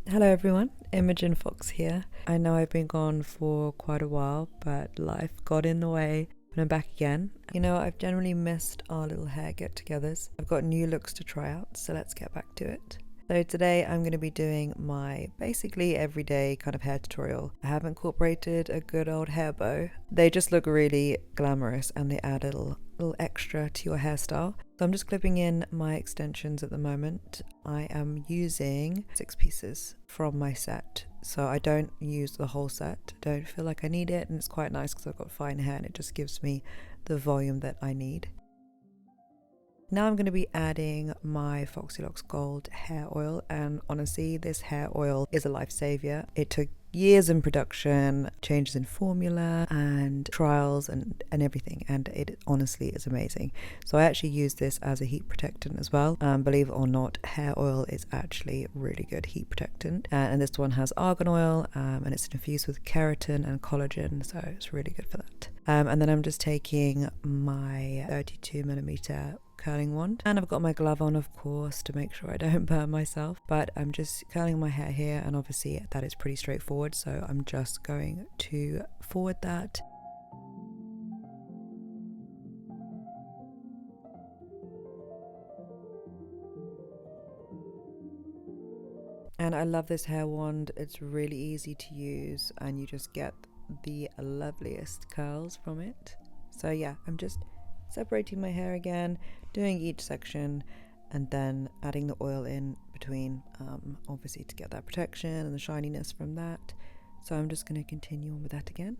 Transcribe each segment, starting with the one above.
Hello everyone, Imogen Fox here. I know I've been gone for quite a while, but life got in the way and I'm back again. You know, I've generally missed our little hair get-togethers. I've got new looks to try out, so let's get back to it. So today I'm going to be doing my basically everyday kind of hair tutorial. I have incorporated a good old hair bow. They just look really glamorous and they add a little extra to your hairstyle. So I'm just clipping in my extensions at the moment. I am using 6 pieces from my set. So I don't use the whole set. I don't feel like I need it, and it's quite nice because I've got fine hair and it just gives me the volume that I need. Now I'm going to be adding my Foxy Locks Gold hair oil, and honestly this hair oil is a lifesaver. It took years in production, changes in formula and trials and everything, and it honestly is amazing. So I actually use this as a heat protectant as well. Believe it or not, hair oil is actually really good heat protectant, and this one has argan oil and it's infused with keratin and collagen, so it's really good for that. And then I'm just taking my 32mm curling wand, and I've got my glove on, of course, to make sure I don't burn myself, but I'm just curling my hair here, and obviously that is pretty straightforward, so I'm just going to forward that. And I love this hair wand. It's really easy to use and you just get the loveliest curls from it. So yeah, I'm just separating my hair again, doing each section, and then adding the oil in between, obviously to get that protection and the shininess from that. So I'm just going to continue on with that again.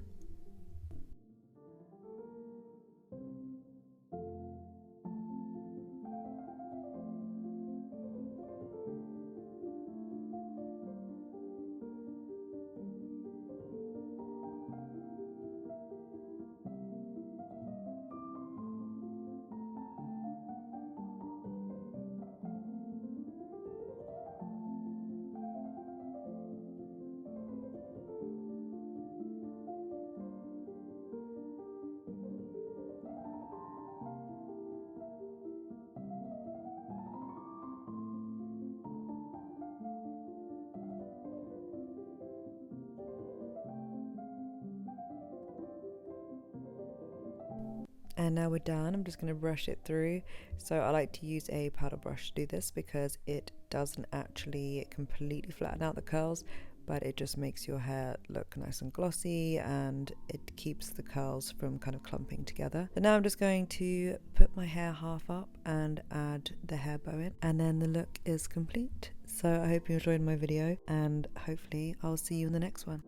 And now we're done. I'm just going to brush it through. So I like to use a paddle brush to do this because it doesn't actually completely flatten out the curls, but it just makes your hair look nice and glossy, and it keeps the curls from kind of clumping together. So now I'm just going to put my hair half up and add the hair bow in, and then the look is complete. So I hope you enjoyed my video, and hopefully I'll see you in the next one.